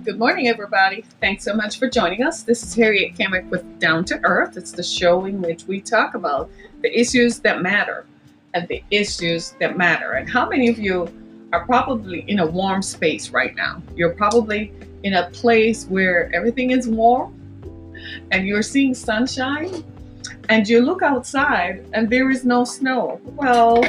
Good morning, everybody. Thanks so much for joining us. This is Harriet Cammock with Down to Earth. It's the show in which we talk about the issues that matter and the issues that matter. And how many of you are probably in a warm space right now? You're probably in a place where everything is warm and you're seeing sunshine and you look outside and there is no snow. Well,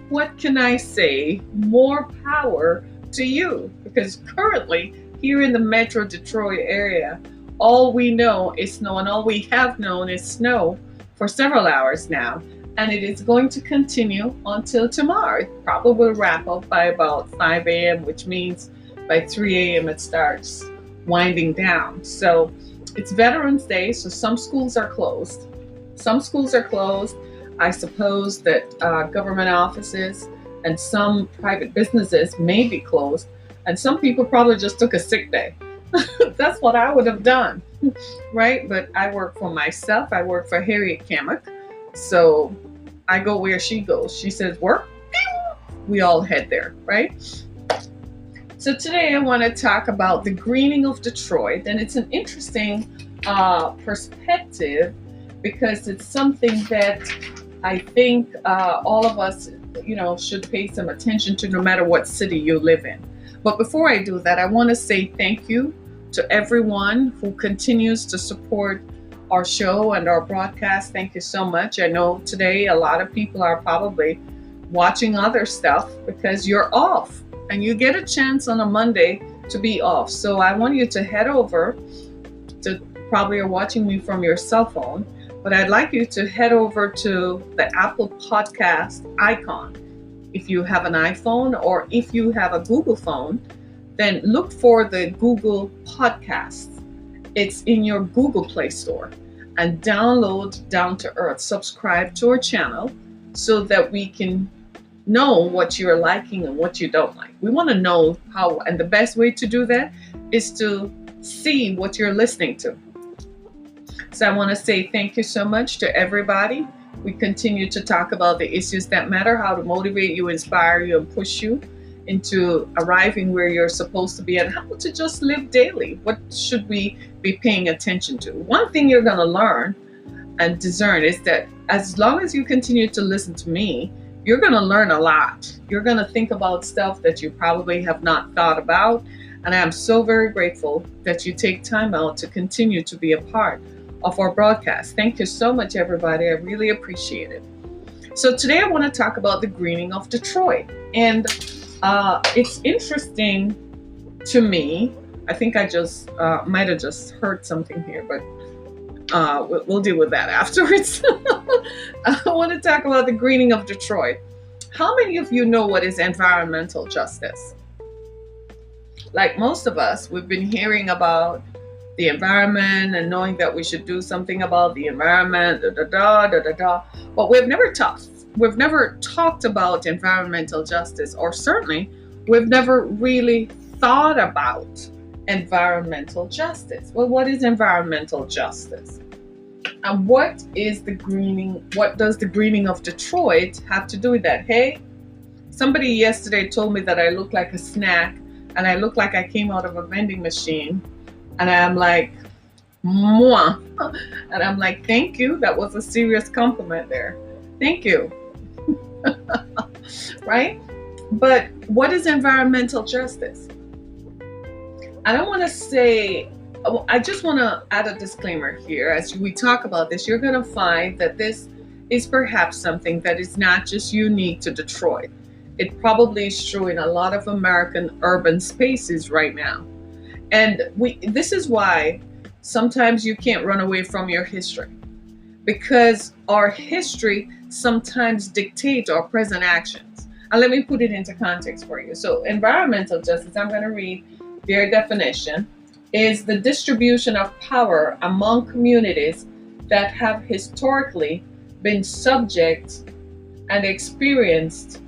what can I say? More power to you, because currently here in the Metro Detroit area, all we know is snow, and all we have known is snow for several hours now, and it is going to continue until tomorrow. It probably will wrap up by about 5 a.m., which means by 3 a.m. it starts winding down. So it's Veterans Day, so some schools are closed. I suppose that government offices and some private businesses may be closed, and some people probably just took a sick day. That's what I would have done, right? But I work for myself. I work for Harriet Cammock, so I go where she goes. She says work, we all head there, right? So today I want to talk about the greening of Detroit, and it's an interesting perspective because it's something that I think all of us should pay some attention to, no matter what city you live in. But before I do that, I want to say thank you to everyone who continues to support our show and our broadcast. Thank you so much. I know today a lot of people are probably watching other stuff because you're off and you get a chance on a Monday to be off. So I want you to head over to, probably you're watching me from your cell phone, but I'd like you to head over to the Apple Podcast icon. If you have an iPhone or if you have a Google phone, then look for the Google Podcasts. It's in your Google Play Store, and download Down to Earth. Subscribe to our channel so that we can know what you're liking and what you don't like. We want to know how, and the best way to do that is to see what you're listening to. So I want to say thank you so much to everybody. We continue to talk about the issues that matter, how to motivate you, inspire you, and push you into arriving where you're supposed to be, and how to just live daily. What should we be paying attention to? One thing you're going to learn and discern is that as long as you continue to listen to me, you're going to learn a lot. You're going to think about stuff that you probably have not thought about. And I'm so very grateful that you take time out to continue to be a part of our broadcast. Thank you so much, everybody. I really appreciate it. So today I want to talk about the greening of Detroit. And it's interesting to me. I think I just might have just heard something here, but we'll deal with that afterwards. I want to talk about the greening of Detroit. How many of you know what is environmental justice? Like most of us, we've been hearing about the environment and knowing that we should do something about the environment, but we've never talked about environmental justice, or certainly we've never really thought about environmental justice. Well, what is environmental justice? And what does the greening of Detroit have to do with that? Hey, somebody yesterday told me that I look like a snack and I look like I came out of a vending machine. And I'm like, mwah. And I'm like, thank you. That was a serious compliment there. Thank you. Right? But what is environmental justice? I don't want to say, I just want to add a disclaimer here. As we talk about this, you're going to find that this is perhaps something that is not just unique to Detroit. It probably is true in a lot of American urban spaces right now. And this is why sometimes you can't run away from your history, because our history sometimes dictates our present actions. And let me put it into context for you. So environmental justice, I'm going to read their definition, is the distribution of power among communities that have historically been subject and experienced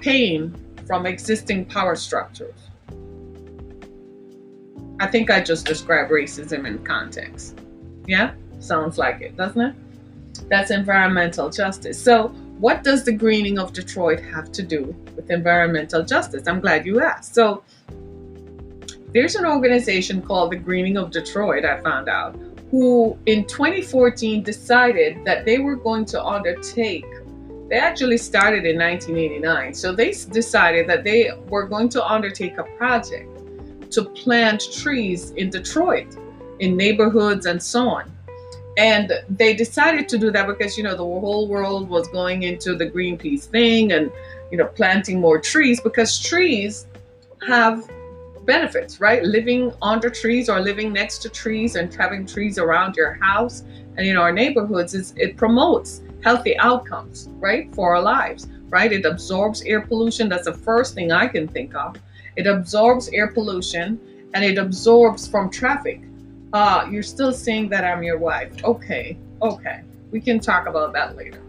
pain from existing power structures. I think I just described racism in context. Yeah? Sounds like it, doesn't it? That's environmental justice. So what does the greening of Detroit have to do with environmental justice? I'm glad you asked. So There's an organization called the Greening of Detroit, I found out, who in 2014 decided that they were going to undertake, they actually started in 1989, so they decided that they were going to undertake a project to plant trees in Detroit, in neighborhoods and so on. And they decided to do that because, the whole world was going into the Greenpeace thing and, planting more trees, because trees have benefits, right? Living under trees or living next to trees and having trees around your house and in our neighborhoods, it promotes healthy outcomes, right? For our lives, right? It absorbs air pollution. That's the first thing I can think of. It absorbs air pollution and it absorbs from traffic. You're still saying that I'm your wife. Okay. We can talk about that later.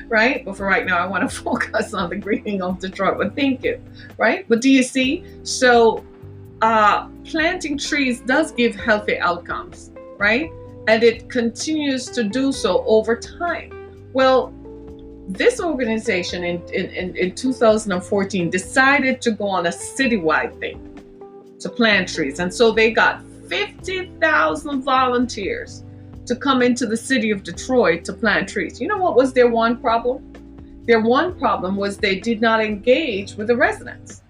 Right? But for right now, I want to focus on the greening of Detroit. But thank you. Right? But do you see? So planting trees does give healthy outcomes, right? And it continues to do so over time. Well, this organization in 2014 decided to go on a citywide thing to plant trees. And so they got 50,000 volunteers to come into the city of Detroit to plant trees. You know what was their one problem? Their one problem was they did not engage with the residents.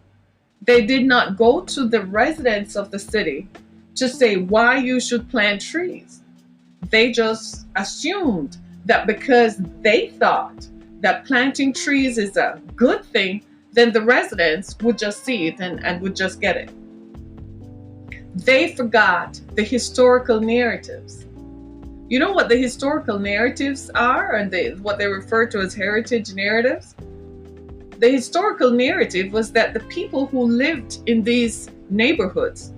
They did not go to the residents of the city to say why you should plant trees. They just assumed that because they thought that planting trees is a good thing, then the residents would just see it and would just get it. They forgot the historical narratives. You know what the historical narratives are, and what they refer to as heritage narratives? The historical narrative was that the people who lived in these neighborhoods,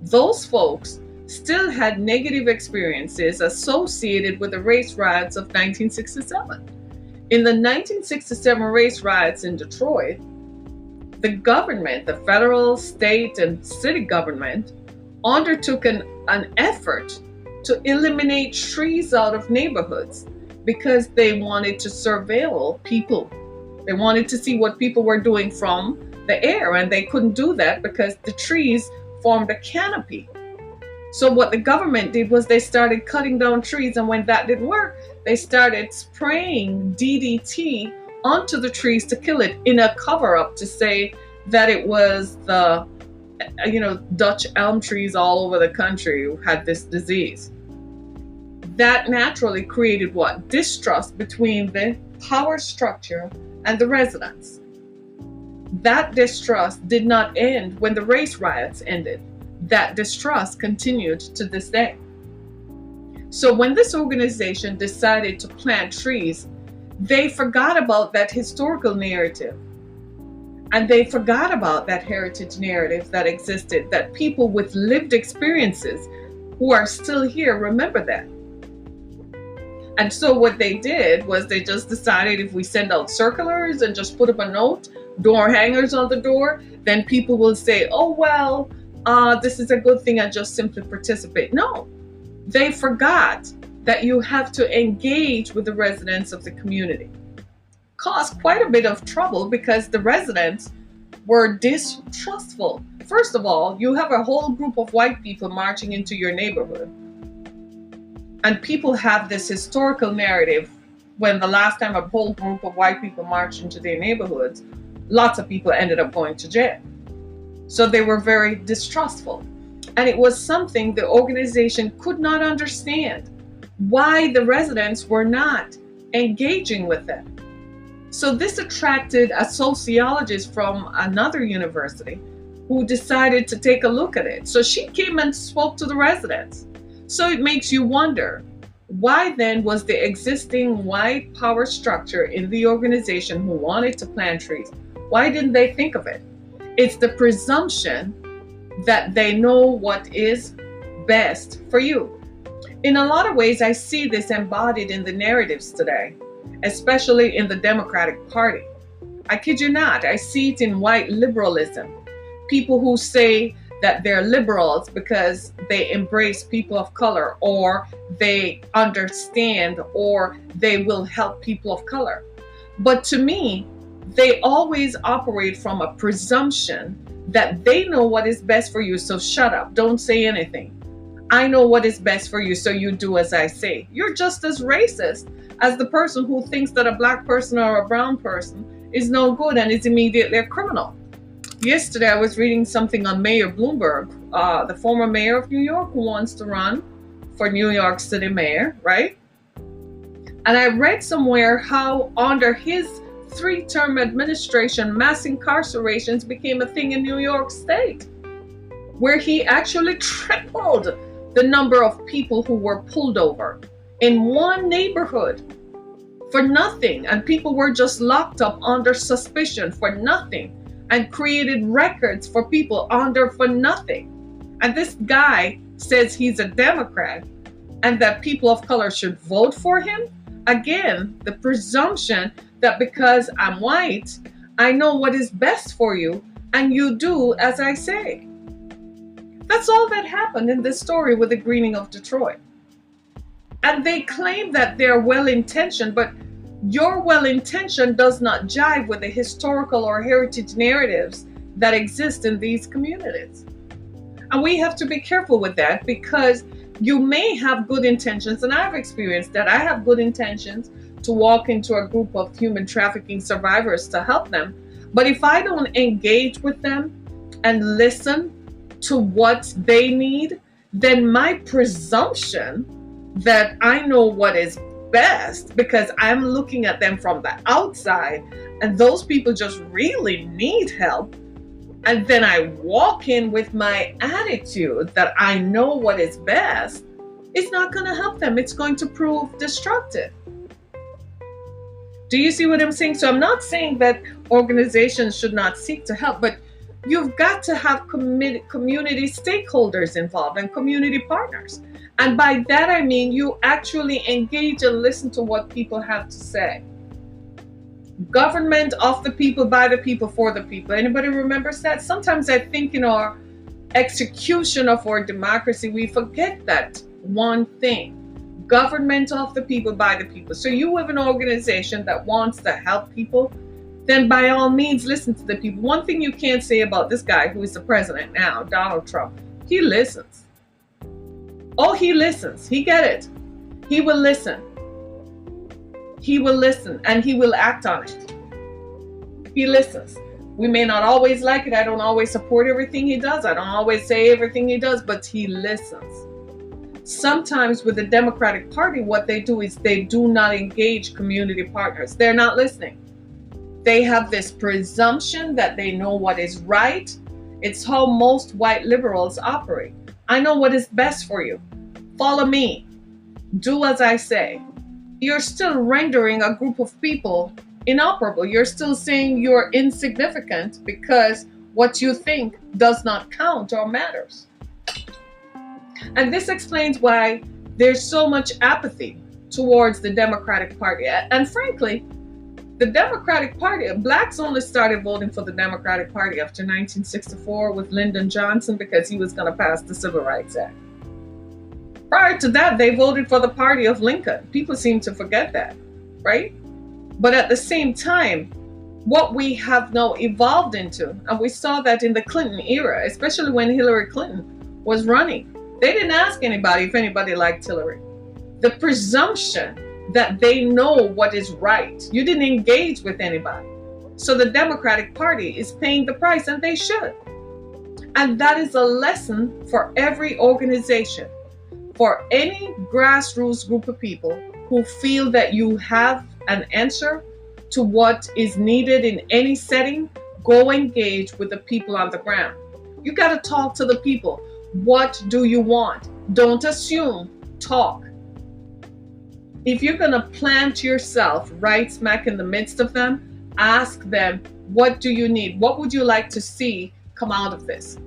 those folks still had negative experiences associated with the race riots of 1967. In the 1967 race riots in Detroit, the government, the federal, state, and city government, undertook an effort to eliminate trees out of neighborhoods because they wanted to surveil people. They wanted to see what people were doing from the air, and they couldn't do that because the trees formed a canopy. So what the government did was they started cutting down trees, and when that didn't work, they started spraying DDT onto the trees to kill it in a cover-up to say that it was the Dutch elm trees all over the country who had this disease. That naturally created what? Distrust between the power structure and the residents. That distrust did not end when the race riots ended. That distrust continued to this day. So when this organization decided to plant trees, they forgot about that historical narrative. And they forgot about that heritage narrative that existed, that people with lived experiences who are still here remember that. And so what they did was they just decided if we send out circulars and just put up a note, door hangers on the door, then people will say, oh, well, this is a good thing, I just simply participate. No, they forgot that you have to engage with the residents of the community. Caused quite a bit of trouble because the residents were distrustful. First of all, you have a whole group of white people marching into your neighborhood. And people have this historical narrative when the last time a whole group of white people marched into their neighborhoods, lots of people ended up going to jail. So they were very distrustful. And it was something the organization could not understand, why the residents were not engaging with them. So this attracted a sociologist from another university who decided to take a look at it. So she came and spoke to the residents. So it makes you wonder, why then was the existing white power structure in the organization who wanted to plant trees, why didn't they think of it? It's the presumption that they know what is best for you. In a lot of ways, I see this embodied in the narratives today, especially in the Democratic Party. I kid you not, I see it in white liberalism. People who say that they're liberals because they embrace people of color, or they understand, or they will help people of color. But to me, they always operate from a presumption that they know what is best for you, so shut up, don't say anything. I know what is best for you, so you do as I say. You're just as racist as the person who thinks that a black person or a brown person is no good and is immediately a criminal. Yesterday, I was reading something on Mayor Bloomberg, the former mayor of New York, who wants to run for New York City mayor, right? And I read somewhere how under his 3-term administration, mass incarcerations became a thing in New York State, where he actually tripled the number of people who were pulled over in one neighborhood for nothing. And people were just locked up under suspicion for nothing, and created records for people under for nothing. And this guy says he's a Democrat and that people of color should vote for him. Again, the presumption that because I'm white, I know what is best for you and you do as I say. That's all that happened in this story with the greening of Detroit. And they claim that they're well-intentioned, but your well-intention does not jive with the historical or heritage narratives that exist in these communities. And we have to be careful with that, because you may have good intentions, and I've experienced that. I have good intentions to walk into a group of human trafficking survivors to help them. But if I don't engage with them and listen to what they need, then my presumption that I know what is best, because I'm looking at them from the outside and those people just really need help, and then I walk in with my attitude that I know what is best, it's not going to help them. It's going to prove destructive. Do you see what I'm saying? So I'm not saying that organizations should not seek to help, but you've got to have community stakeholders involved and community partners. And by that, I mean you actually engage and listen to what people have to say. Government of the people, by the people, for the people. Anybody remembers that? Sometimes I think in our execution of our democracy, we forget that one thing. Government of the people, by the people. So you have an organization that wants to help people, then by all means listen to the people. One thing you can't say about this guy who is the president now, Donald Trump, he listens. Oh, he listens. He get it. He will listen. He will listen and he will act on it. He listens. We may not always like it. I don't always support everything he does. I don't always say everything he does, but he listens. Sometimes with the Democratic Party, what they do is they do not engage community partners. They're not listening. They have this presumption that they know what is right. It's how most white liberals operate. I know what is best for you. Follow me. Do as I say. You're still rendering a group of people inoperable. You're still saying you're insignificant because what you think does not count or matters. And this explains why there's so much apathy towards the Democratic Party. And frankly, the Democratic Party, blacks only started voting for the Democratic Party after 1964 with Lyndon Johnson because he was going to pass the Civil Rights Act. Prior to that, they voted for the party of Lincoln. People seem to forget that, right? But at the same time, what we have now evolved into, and we saw that in the Clinton era, especially when Hillary Clinton was running, they didn't ask anybody if anybody liked Hillary. The presumption that they know what is right. You didn't engage with anybody. So the Democratic Party is paying the price, and they should. And that is a lesson for every organization, for any grassroots group of people who feel that you have an answer to what is needed in any setting. Go engage with the people on the ground. You got to talk to the people. What do you want? Don't assume, talk. If you're going to plant yourself right smack in the midst of them, ask them, what do you need? What would you like to see come out of this?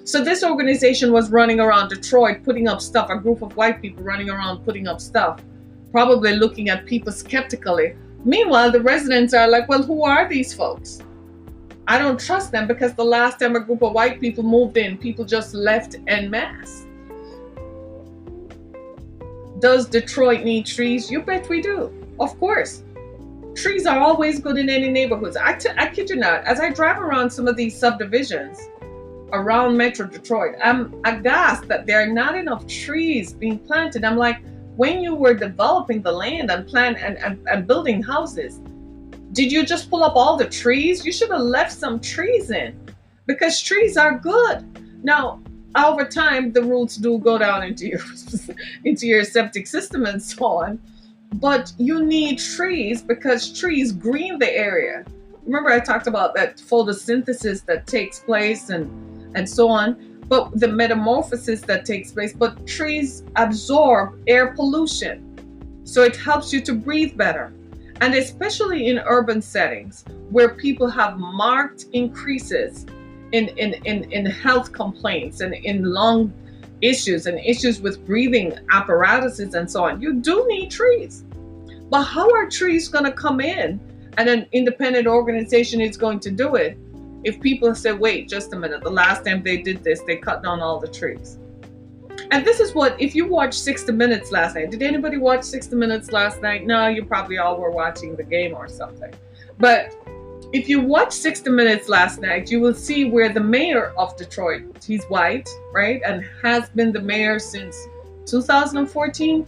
So this organization was running around Detroit, putting up stuff, a group of white people running around putting up stuff, probably looking at people skeptically. Meanwhile, the residents are like, well, who are these folks? I don't trust them, because the last time a group of white people moved in, people just left en masse. Does Detroit need trees? You bet we do. Of course. Trees are always good in any neighborhoods. I kid you not, as I drive around some of these subdivisions, around Metro Detroit. I'm aghast that there are not enough trees being planted. I'm like, when you were developing the land and and building houses, did you just pull up all the trees? You should have left some trees in, because trees are good. Now, over time, the roots do go down into your into your septic system and so on. But you need trees because trees green the area. Remember, I talked about that photosynthesis that takes place and so on, but the metamorphosis that takes place. But trees absorb air pollution, so it helps you to breathe better. And especially in urban settings where people have marked increases in health complaints and in lung issues and issues with breathing apparatuses and so on, you do need trees. But how are trees going to come in and an independent organization is going to do it if people say, wait, just a minute, the last time they did this, they cut down all the trees? And this is what, if you watched 60 Minutes last night, did anybody watch 60 Minutes last night? No, you probably all were watching the game or something. But if you watch 60 Minutes last night, you will see where the mayor of Detroit, he's white, right? And has been the mayor since 2014.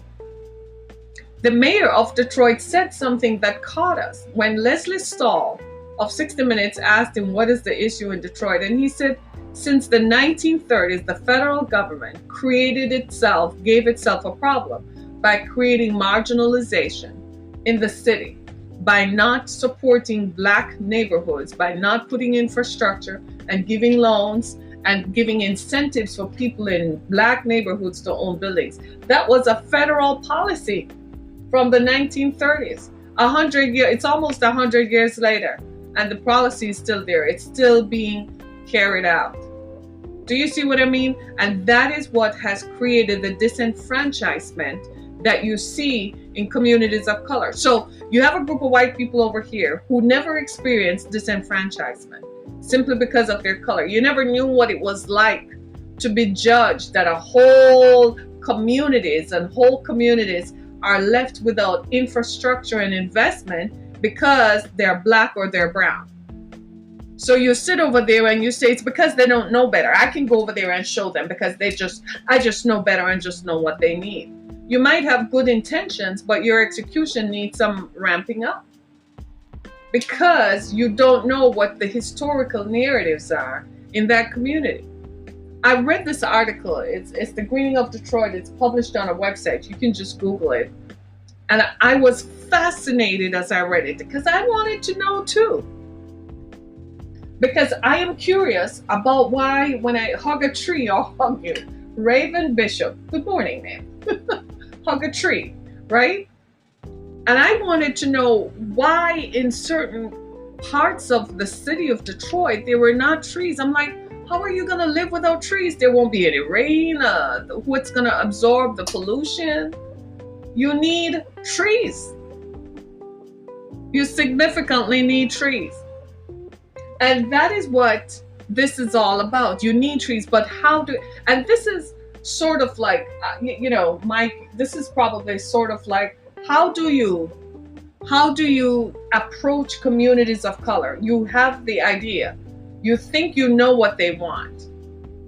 The mayor of Detroit said something that caught us when Leslie Stahl of 60 Minutes asked him, what is the issue in Detroit? And he said, since the 1930s, the federal government gave itself a problem by creating marginalization in the city, by not supporting Black neighborhoods, by not putting infrastructure and giving loans and giving incentives for people in Black neighborhoods to own buildings. That was a federal policy from the 1930s. 100 years, it's almost 100 years later, and the policy is still there. It's still being carried out. Do you see what I mean? And that is what has created the disenfranchisement that you see in communities of color. So you have a group of white people over here who never experienced disenfranchisement simply because of their color. You never knew what it was like to be judged that whole communities are left without infrastructure and investment because they're Black or they're brown. So you sit over there and you say it's because they don't know better. I can go over there and show them because I just know better and just know what they need. You might have good intentions, but your execution needs some ramping up because you don't know what the historical narratives are in that community. I read this article. It's The Greening of Detroit. It's published on a website. You can just Google it. And I was fascinated as I read it because I wanted to know too. Because I am curious about why when I hug a tree or hug you, Raven Bishop, good morning, ma'am, hug a tree, right? And I wanted to know why in certain parts of the city of Detroit, there were not trees. I'm like, how are you going to live without trees? There won't be any rain. What's going to absorb the pollution? You need trees. You significantly need trees. And that is what this is all about. You need trees, but and this is sort of like, Mike, this is probably sort of like, how do you approach communities of color? You have the idea. You think you know what they want,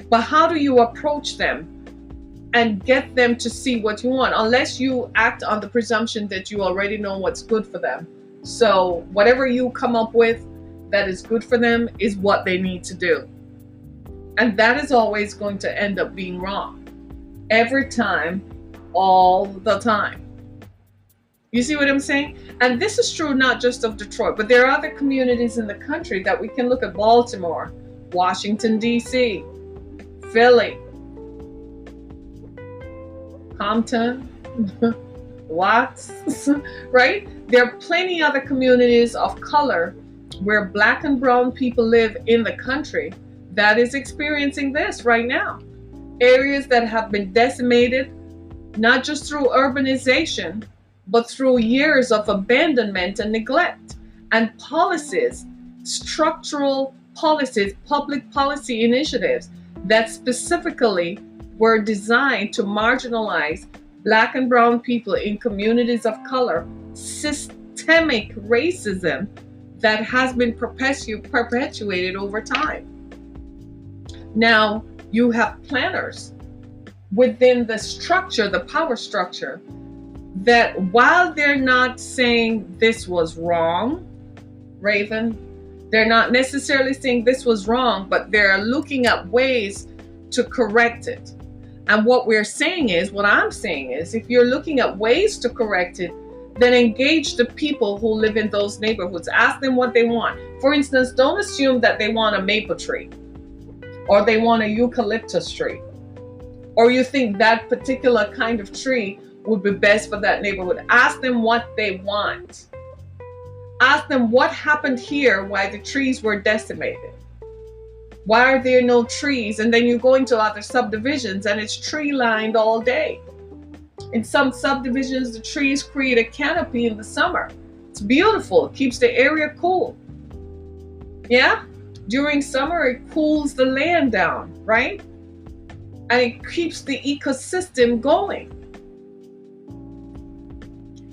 but how do you approach them and get them to see what you want? Unless you act on the presumption that you already know what's good for them. So whatever you come up with that is good for them is what they need to do. And that is always going to end up being wrong. Every time, all the time. You see what I'm saying? And this is true not just of Detroit, but there are other communities in the country that we can look at: Baltimore, Washington, D.C., Philly, Compton, Watts, right? There are plenty other communities of color where Black and brown people live in the country that is experiencing this right now. Areas that have been decimated, not just through urbanization, but through years of abandonment and neglect, and policies, structural policies, public policy initiatives that specifically were designed to marginalize Black and brown people in communities of color. Systemic racism that has been perpetuated over time. Now, you have planners within the structure, the power structure, that while they're not saying this was wrong, Raven, they're not necessarily saying this was wrong, but they're looking at ways to correct it. And what I'm saying is, if you're looking at ways to correct it, then engage the people who live in those neighborhoods. Ask them what they want. For instance, don't assume that they want a maple tree or they want a eucalyptus tree, or you think that particular kind of tree would be best for that neighborhood. Ask them what they want. Ask them what happened here, why the trees were decimated. Why are there no trees? And then you go into other subdivisions and it's tree lined all day. In some subdivisions, the trees create a canopy in the summer. It's beautiful. It keeps the area cool. Yeah? During summer, it cools the land down, right? And it keeps the ecosystem going.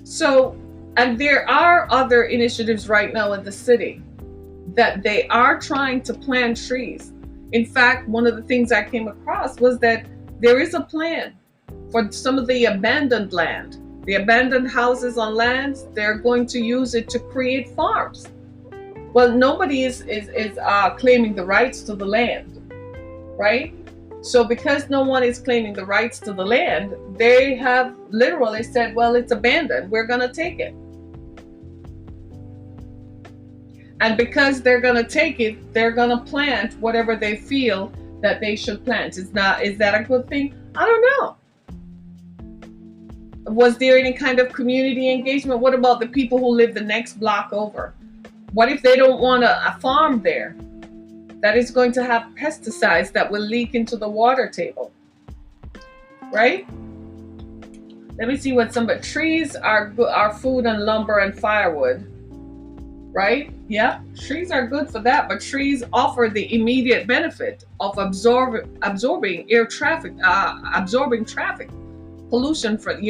So, and there are other initiatives right now in the city that they are trying to plant trees. In fact, one of the things I came across was that there is a plan for some of the abandoned land, the abandoned houses on lands. They're going to use it to create farms. Well, nobody is claiming the rights to the land, right? So because no one is claiming the rights to the land, they have literally said, well, it's abandoned. We're going to take it. And because they're going to take it, they're going to plant whatever they feel that they should plant. Is that a good thing? I don't know. Was there any kind of community engagement? What about the people who live the next block over? What if they don't want a farm there that is going to have pesticides that will leak into the water table? Right? Let me see what trees are food and lumber and firewood. Right? Yeah, trees are good for that, but trees offer the immediate benefit of absorbing air traffic, absorbing traffic, pollution from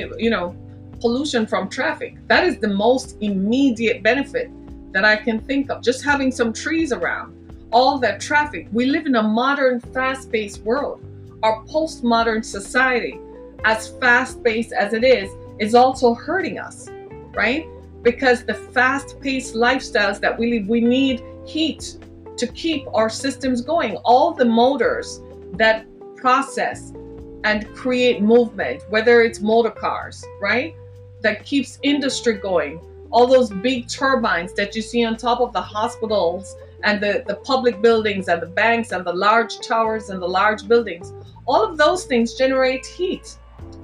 pollution from traffic. That is the most immediate benefit that I can think of. Just having some trees around, all that traffic. We live in a modern, fast-paced world. Our postmodern society, as fast-paced as it is also hurting us, right? Because the fast-paced lifestyles that we live, we need heat to keep our systems going. All the motors that process and create movement, whether it's motor cars, right? That keeps industry going. All those big turbines that you see on top of the hospitals and the public buildings and the banks and the large towers and the large buildings. All of those things generate heat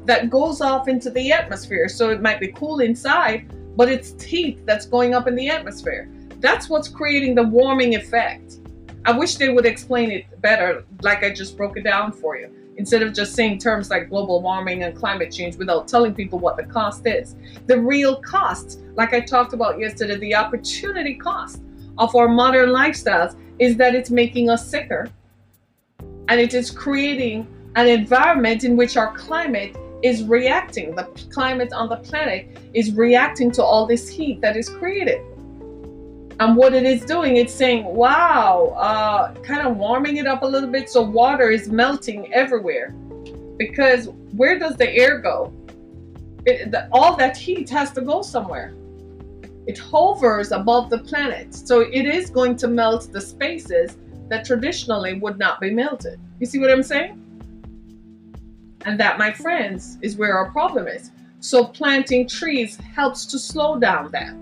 that goes off into the atmosphere. So it might be cool inside, but it's heat that's going up in the atmosphere. That's what's creating the warming effect. I wish they would explain it better, like I just broke it down for you, instead of just saying terms like global warming and climate change without telling people what the cost is. The real cost, like I talked about yesterday, the opportunity cost of our modern lifestyles is that it's making us sicker, and it is creating an environment in which our climate is reacting. The climate on the planet is reacting to all this heat that is created. And what it is doing, it's saying, wow, kind of warming it up a little bit, so water is melting everywhere. Because where does the air go? All that heat has to go somewhere. It hovers above the planet. So it is going to melt the spaces that traditionally would not be melted. You see what I'm saying? And that, my friends, is where our problem is. So planting trees helps to slow down that.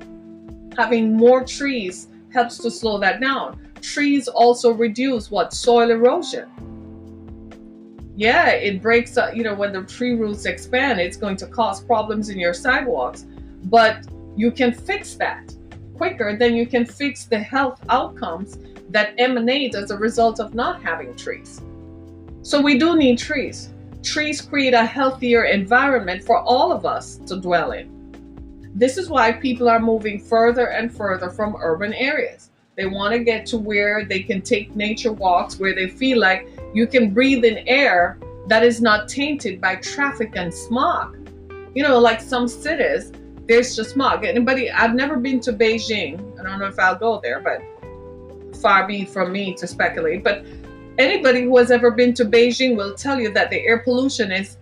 Having more trees helps to slow that down. Trees also reduce what? Soil erosion. Yeah, it breaks up, when the tree roots expand, it's going to cause problems in your sidewalks. But you can fix that quicker than you can fix the health outcomes that emanate as a result of not having trees. So we do need trees. Trees create a healthier environment for all of us to dwell in. This is why people are moving further and further from urban areas. They want to get to where they can take nature walks, where they feel like you can breathe in air that is not tainted by traffic and smog. Like some cities, there's just smog. I've never been to Beijing. I don't know if I'll go there, but far be from me to speculate. But Anybody who has ever been to Beijing will tell you that the air pollution is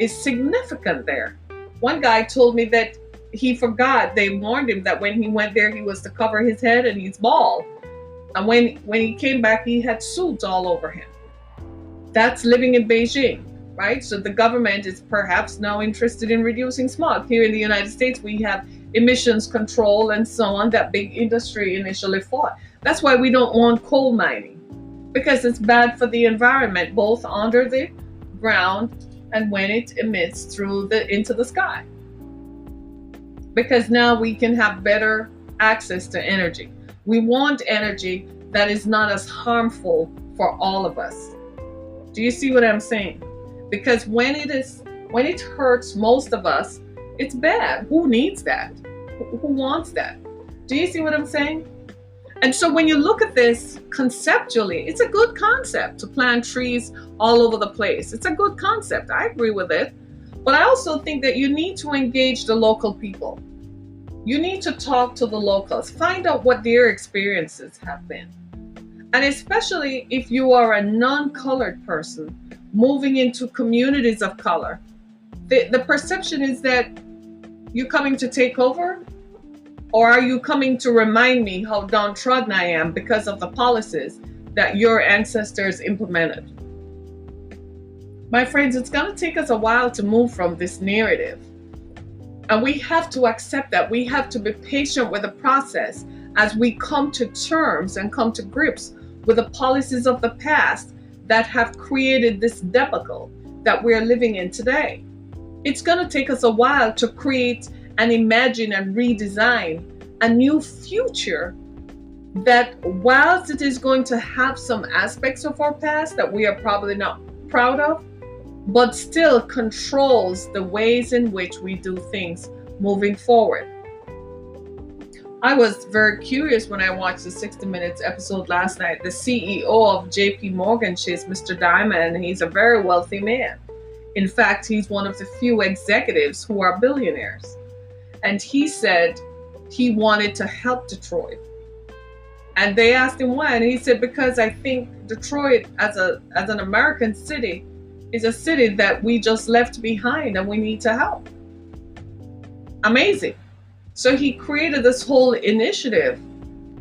significant there. One guy told me that he forgot, they warned him that when he went there he was to cover his head and he's bald. And when he came back, he had soot all over him. That's living in Beijing, right? So the government is perhaps now interested in reducing smog. Here in the United States, we have emissions control and so on that big industry initially fought. That's why we don't want coal mining, because it's bad for the environment, both under the ground and when it emits into the sky. Because now we can have better access to energy. We want energy that is not as harmful for all of us. Do you see what I'm saying? Because when it hurts most of us, it's bad. Who needs that? Who wants that? Do you see what I'm saying? And so when you look at this conceptually, it's a good concept to plant trees all over the place. It's a good concept. I agree with it. But I also think that you need to engage the local people. You need to talk to the locals, find out what their experiences have been. And especially if you are a non-colored person moving into communities of color, the perception is that you're coming to take over, or are you coming to remind me how downtrodden I am because of the policies that your ancestors implemented? My friends, it's going to take us a while to move from this narrative. And we have to accept that. We have to be patient with the process as we come to terms and come to grips with the policies of the past that have created this debacle that we're living in today. It's going to take us a while to create and imagine and redesign a new future that, whilst it is going to have some aspects of our past that we are probably not proud of, but still controls the ways in which we do things moving forward. I was very curious when I watched the 60 Minutes episode last night. The CEO of JP Morgan Chase, Mr. Diamond, and he's a very wealthy man. In fact, he's one of the few executives who are billionaires. And he said he wanted to help Detroit. And they asked him why, and he said, because I think Detroit as an American city is a city that we just left behind and we need to help. Amazing. So he created this whole initiative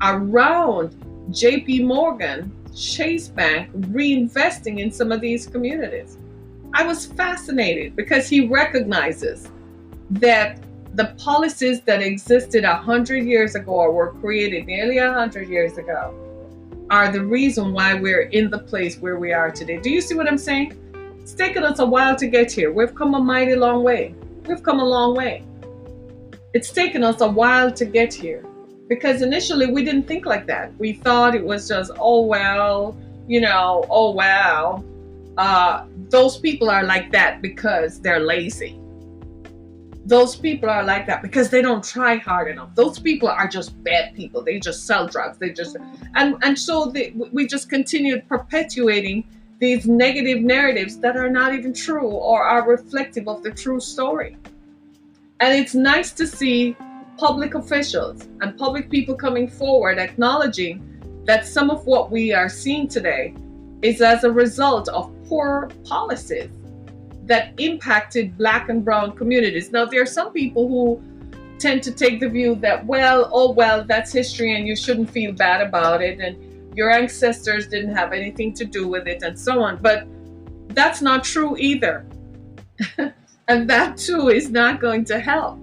around JP Morgan, Chase Bank, reinvesting in some of these communities. I was fascinated because he recognizes that the policies that existed 100 years ago, or were created nearly 100 years ago, are the reason why we're in the place where we are today. Do you see what I'm saying? It's taken us a while to get here. We've come a mighty long way. We've come a long way. It's taken us a while to get here because initially we didn't think like that. We thought it was just, oh, well, those people are like that because they're lazy. Those people are like that because they don't try hard enough. Those people are just bad people. They just sell drugs. So we just continued perpetuating these negative narratives that are not even true or are reflective of the true story. And it's nice to see public officials and public people coming forward acknowledging that some of what we are seeing today is as a result of poor policies that impacted Black and brown communities. Now, there are some people who tend to take the view that, well, that's history and you shouldn't feel bad about it, and your ancestors didn't have anything to do with it, and so on. But that's not true either. And that too is not going to help.